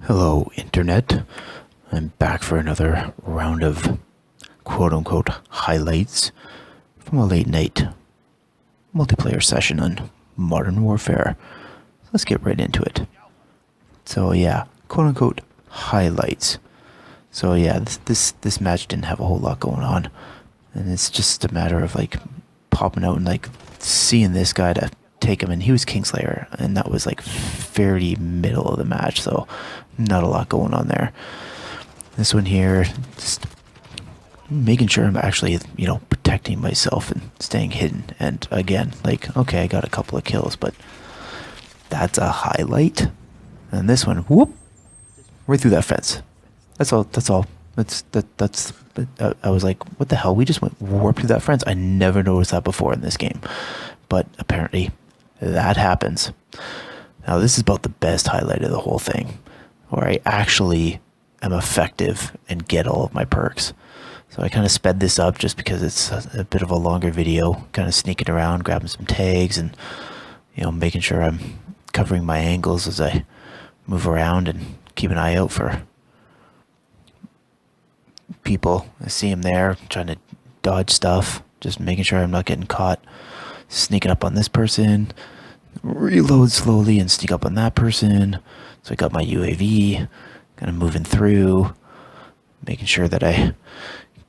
Hello, Internet. I'm back for another round of quote-unquote highlights from a late night multiplayer session on Modern Warfare. Let's get right into it. So yeah, quote-unquote highlights. So yeah, this match didn't have a whole lot going on, and it's just a matter of like popping out and like seeing this guy to take him, and he was Kingslayer, and that was like fairly middle of the match, so not a lot going on there. This one here, just making sure I'm actually, protecting myself and staying hidden. And again, like, okay, I got a couple of kills, but that's a highlight. And this one, whoop, right through that fence. That's all. That's. I was like, what the hell? We just went warp through that fence. I never noticed that before in this game, but apparently that happens. Now this is about the best highlight of the whole thing, where I actually am effective and get all of my perks. So I kind of sped this up just because it's a bit of a longer video, kind of sneaking around, grabbing some tags, and making sure I'm covering my angles as I move around and keep an eye out for people. I see them there, trying to dodge stuff, just making sure I'm not getting caught. Sneaking up on this person, reload slowly and sneak up on that person. So I got my UAV, kind of moving through, making sure that I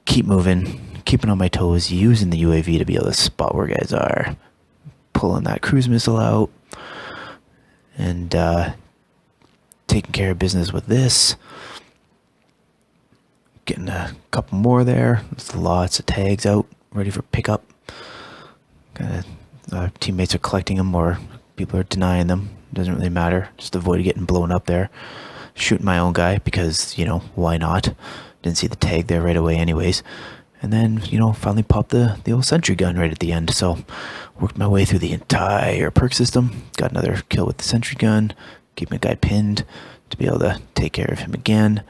keep moving, keeping on my toes, using the UAV to be able to spot where guys are, pulling that cruise missile out, and taking care of business with this. Getting a couple more there. There's lots of tags out, ready for pickup. Teammates are collecting them, or people are denying them. Doesn't really matter. Just avoid getting blown up there. Shooting my own guy because, why not? Didn't see the tag there right away anyways. And then, finally popped the old sentry gun right at the end. So worked my way through the entire perk system. Got another kill with the sentry gun. Keep my guy pinned to be able to take care of him again.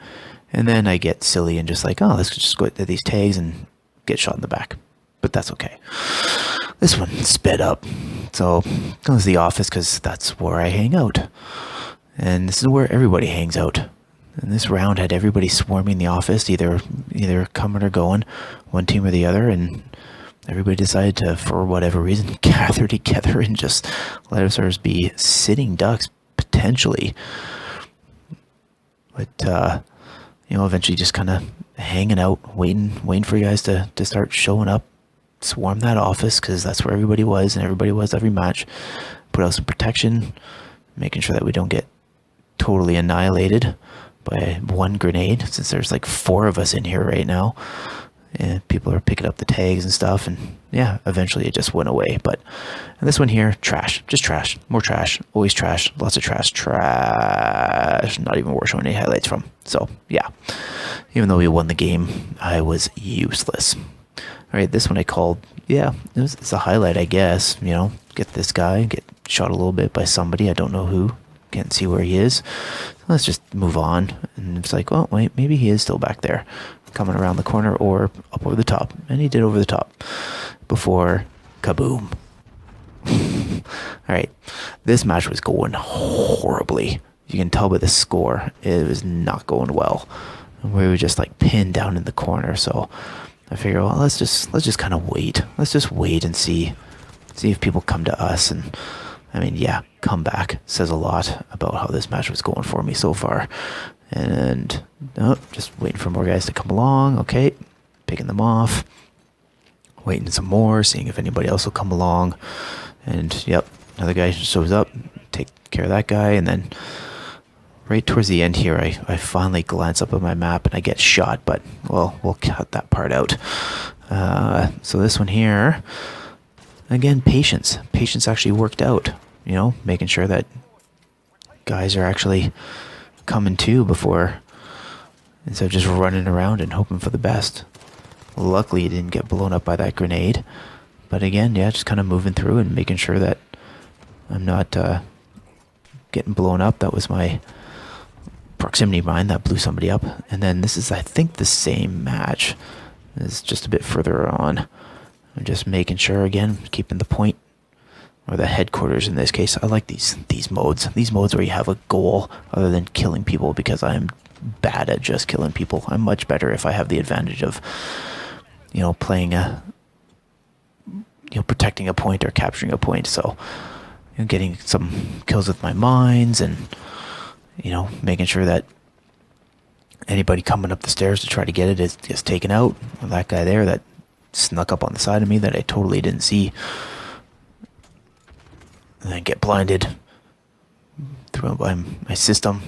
And then I get silly and just like, oh, let's just go to these tags and get shot in the back. But that's okay. This one sped up. So goes to the office because that's where I hang out. And this is where everybody hangs out. And this round had everybody swarming the office, either coming or going, one team or the other, and everybody decided to, for whatever reason, gather together and just let ourselves be sitting ducks, potentially. But, eventually just kind of hanging out, waiting for you guys to start showing up, swarm that office, because that's where everybody was, and everybody was every match. Put out some protection, making sure that we don't get totally annihilated by one grenade, since there's like 4 of us in here right now, and people are picking up the tags and stuff, and yeah, eventually it just went away. But this one here, trash, just trash, more trash, always trash, lots of trash, not even worth showing any highlights from. So yeah, even though we won the game, I was useless. All right, this one I called, it's a highlight, I guess. Get this guy, get shot a little bit by somebody, I don't know who, can't see where he is. Let's just move on. And it's like, oh wait, maybe he is still back there, coming around the corner or up over the top. And he did over the top before kaboom. All right, this match was going horribly. You can tell by the score, it was not going well. We were just like pinned down in the corner. So I figure, well, let's just kind of wait. Let's just wait and see if people come to us. And I mean, yeah, comeback says a lot about how this match was going for me so far. And just waiting for more guys to come along. Okay, picking them off. Waiting some more, seeing if anybody else will come along. And yep, another guy shows up, take care of that guy. And then right towards the end here, I finally glance up at my map and I get shot. But, well, we'll cut that part out. So this one here, again, patience. Patience actually worked out. Making sure that guys are actually coming to before, instead of just running around and hoping for the best. Luckily, it didn't get blown up by that grenade. But again, yeah, just kind of moving through and making sure that I'm not getting blown up. That was my proximity mine that blew somebody up. And then this is, I think, the same match. It's just a bit further on. I'm just making sure, again, keeping the point or the headquarters in this case. I like these modes. These modes where you have a goal other than killing people, because I am bad at just killing people. I'm much better if I have the advantage of, playing protecting a point or capturing a point. So, getting some kills with my mines and, making sure that anybody coming up the stairs to try to get it is taken out. That guy there that snuck up on the side of me that I totally didn't see, and then get blinded through by my system.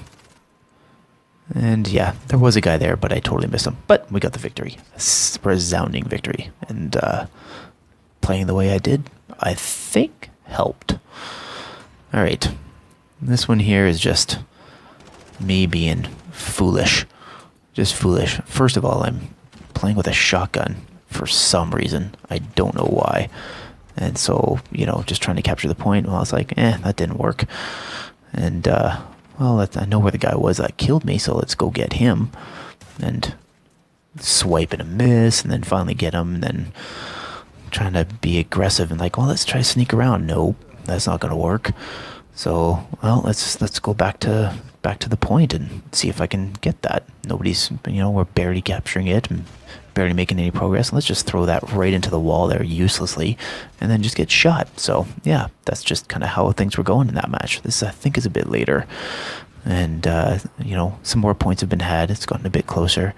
And yeah, there was a guy there, but I totally missed him. But we got the victory. A resounding victory. And playing the way I did, I think, helped. All right. This one here is just me being foolish. Just foolish. First of all, I'm playing with a shotgun for some reason. I don't know why. And so, just trying to capture the point. Well, I was like, that didn't work. And, I know where the guy was that killed me, so let's go get him. And swipe and a miss, and then finally get him, and then trying to be aggressive and let's try to sneak around. Nope, that's not going to work. So, let's go back to the point and see if I can get that. Nobody's, we're barely capturing it and barely making any progress. Let's just throw that right into the wall there uselessly and then just get shot. So yeah, that's just kind of how things were going in that match. This, I think, is a bit later, and some more points have been had. It's gotten a bit closer.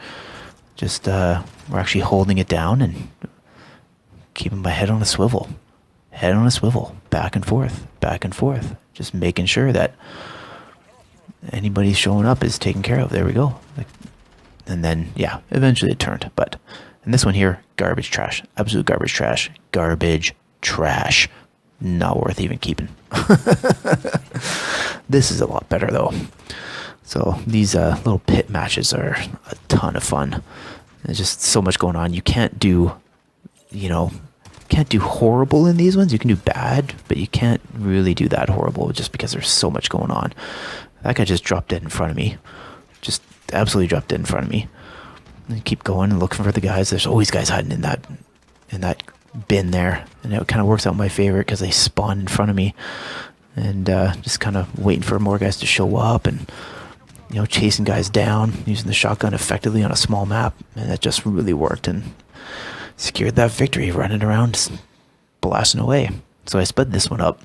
Just we're actually holding it down and keeping my head on a swivel, back and forth, just making sure that anybody showing up is taken care of. There we go. And then, yeah, eventually it turned. But in this one here, garbage trash. Absolute garbage trash. Garbage trash. Not worth even keeping. This is a lot better, though. So these little pit matches are a ton of fun. There's just so much going on. You can't do, horrible in these ones. You can do bad, but you can't really do that horrible just because there's so much going on. That guy just dropped dead in front of me. Just absolutely dropped dead in front of me. And keep going and looking for the guys. There's always guys hiding in that bin there, and it kind of works out in my favor because they spawn in front of me, and just kind of waiting for more guys to show up, and chasing guys down using the shotgun effectively on a small map, and that just really worked and secured that victory. Running around, just blasting away. So I sped this one up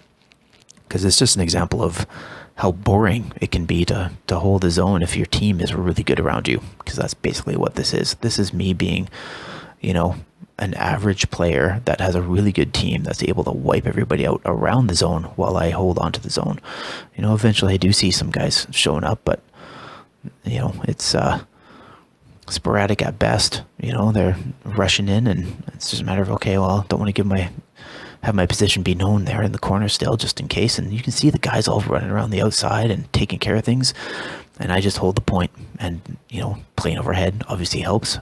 because it's just an example of how boring it can be to hold a zone if your team is really good around you, because that's basically what this is. This is me being, an average player that has a really good team that's able to wipe everybody out around the zone while I hold on to the zone. Eventually I do see some guys showing up, but, it's sporadic at best. They're rushing in, and it's just a matter of, okay, well, don't want to have my position be known there in the corner still, just in case. And you can see the guys all running around the outside and taking care of things, and I just hold the point. And playing overhead obviously helps,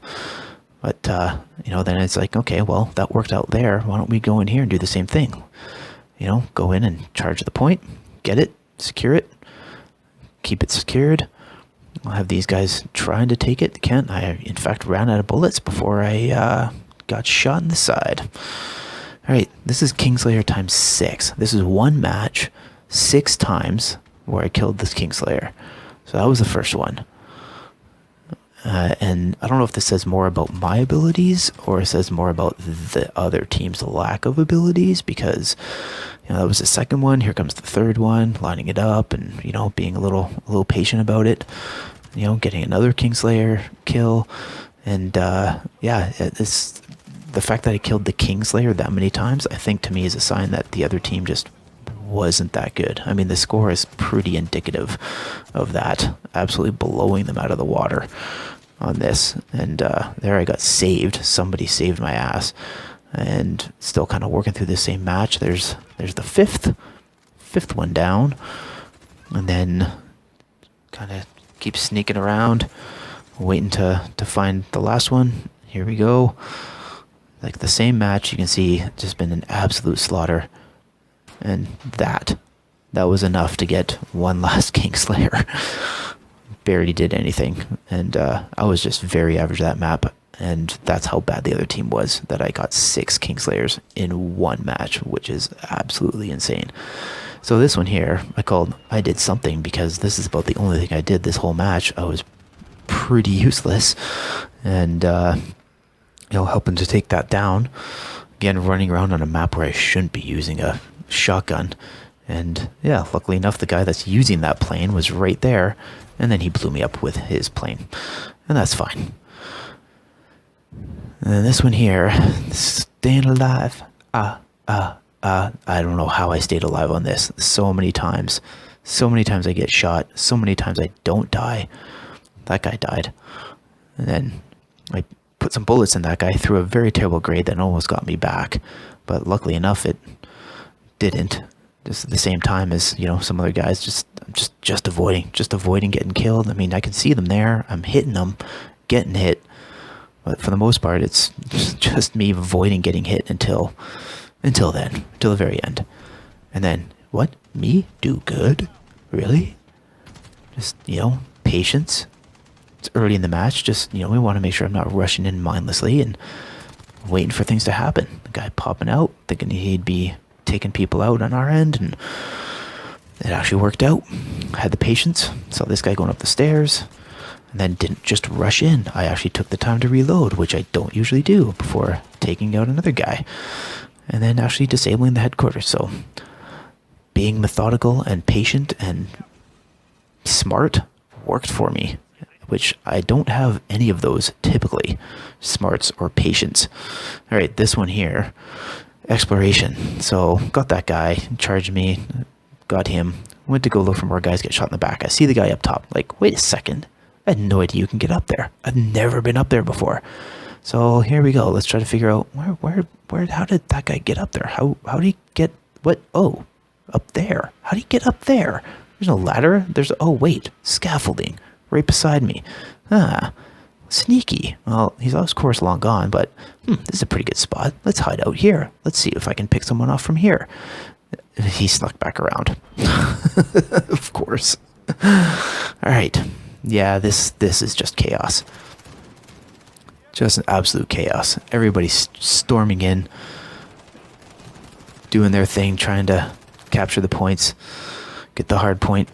but then it's like, okay, well, that worked out there, why don't we go in here and do the same thing? Go in and charge the point, get it, secure it, keep it secured. I'll have these guys trying to take it. Can't. I, in fact, ran out of bullets before I got shot in the side. All right, this is Kingslayer times 6. This is one match, 6 times where I killed this Kingslayer. So that was the first one. And I don't know if this says more about my abilities or it says more about the other team's lack of abilities, because that was the second one. Here comes the third one, lining it up and being a little patient about it. Getting another Kingslayer kill, and it's the fact that I killed the Kingslayer that many times, I think, to me, is a sign that the other team just wasn't that good. I mean, the score is pretty indicative of that. Absolutely blowing them out of the water on this. And there I got saved. Somebody saved my ass. And still kind of working through the same match. There's the fifth one down. And then kind of keep sneaking around, waiting to find the last one. Here we go. Like the same match, you can see just been an absolute slaughter. And that was enough to get one last Kingslayer. Barely did anything. And I was just very average that map. And that's how bad the other team was, that I got 6 Kingslayers in one match, which is absolutely insane. So this one here, I did something, because this is about the only thing I did this whole match. I was pretty useless, and helping to take that down. Again, running around on a map where I shouldn't be using a shotgun. And yeah, luckily enough, the guy that's using that plane was right there, and then he blew me up with his plane. And that's fine. And then this one here, staying alive. I don't know how I stayed alive on this. So many times I get shot. So many times I don't die. That guy died. And then I put some bullets in that guy, threw a very terrible grade that almost got me back. But luckily enough, it didn't. Just at the same time as, some other guys just avoiding getting killed. I mean, I can see them there. I'm hitting them, getting hit. But for the most part, it's just me avoiding getting hit until the very end. And then, what? Me? Do good? Really? Just, patience. It's early in the match. Just, we want to make sure I'm not rushing in mindlessly and waiting for things to happen. The guy popping out, thinking he'd be taking people out on our end, and it actually worked out. I had the patience. Saw this guy going up the stairs, and then didn't just rush in. I actually took the time to reload, which I don't usually do, before taking out another guy, and then actually disabling the headquarters. So being methodical and patient and smart worked for me, which I don't have any of those typically, smarts or patience. All right, this one here, exploration. So got that guy, charged me, got him, went to go look for more guys, get shot in the back. I see the guy up top, like, wait a second, I had no idea you can get up there. I've never been up there before. So here we go. Let's try to figure out where, how did that guy get up there? How did he get, what? Oh, up there. How did he get up there? There's no ladder. Oh, wait, scaffolding right beside me. Sneaky. Well, he's of course long gone, but this is a pretty good spot. Let's hide out here. Let's see if I can pick someone off from here. He snuck back around. Of course. All right. Yeah, this is just chaos. Just an absolute chaos. Everybody's storming in, doing their thing, trying to capture the points, get the hard point.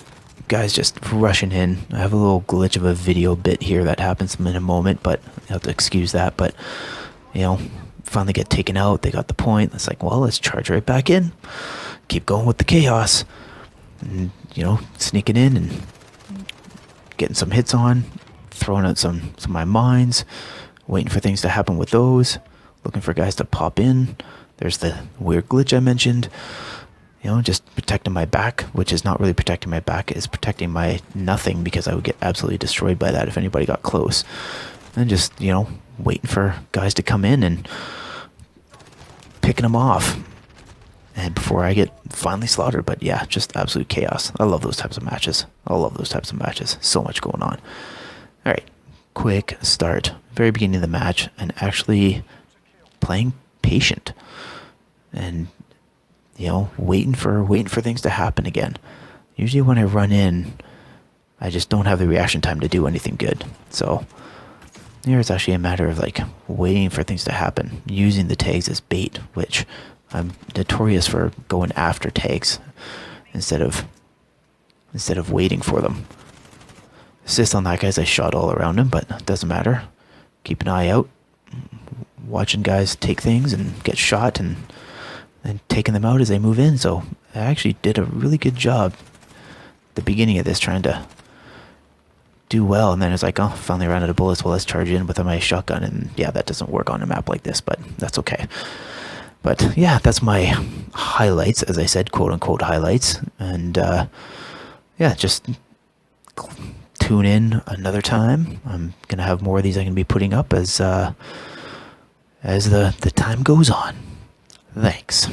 Guys just rushing in. I have a little glitch of a video bit here that happens in a moment, but you have to excuse that. But, finally get taken out. They got the point. It's like, well, let's charge right back in. Keep going with the chaos. And, sneaking in and getting some hits on, throwing out some of my mines, waiting for things to happen with those, looking for guys to pop in. There's the weird glitch I mentioned. Just protecting my back, which is not really protecting my back, it's protecting my nothing, because I would get absolutely destroyed by that if anybody got close. And just, waiting for guys to come in and picking them off. And before I get finally slaughtered. But yeah, just absolute chaos. I love those types of matches. So much going on. All right, quick start. Very beginning of the match, and actually playing patient. And waiting for things to happen again. Usually when I run in, I just don't have the reaction time to do anything good. So here it's actually a matter of waiting for things to happen, using the tags as bait, which I'm notorious for going after tags instead of waiting for them. Assist on that guy as I shot all around him, but it doesn't matter. Keep an eye out, watching guys take things and get shot, and taking them out as they move in. So I actually did a really good job at the beginning of this, trying to do well. And then it's like, oh, finally ran out of bullets. Well, let's charge in with my shotgun. And yeah, that doesn't work on a map like this, but that's okay. But yeah, that's my highlights, as I said, quote unquote highlights. And yeah, just tune in another time. I'm going to have more of these I'm going to be putting up as the time goes on. Thanks.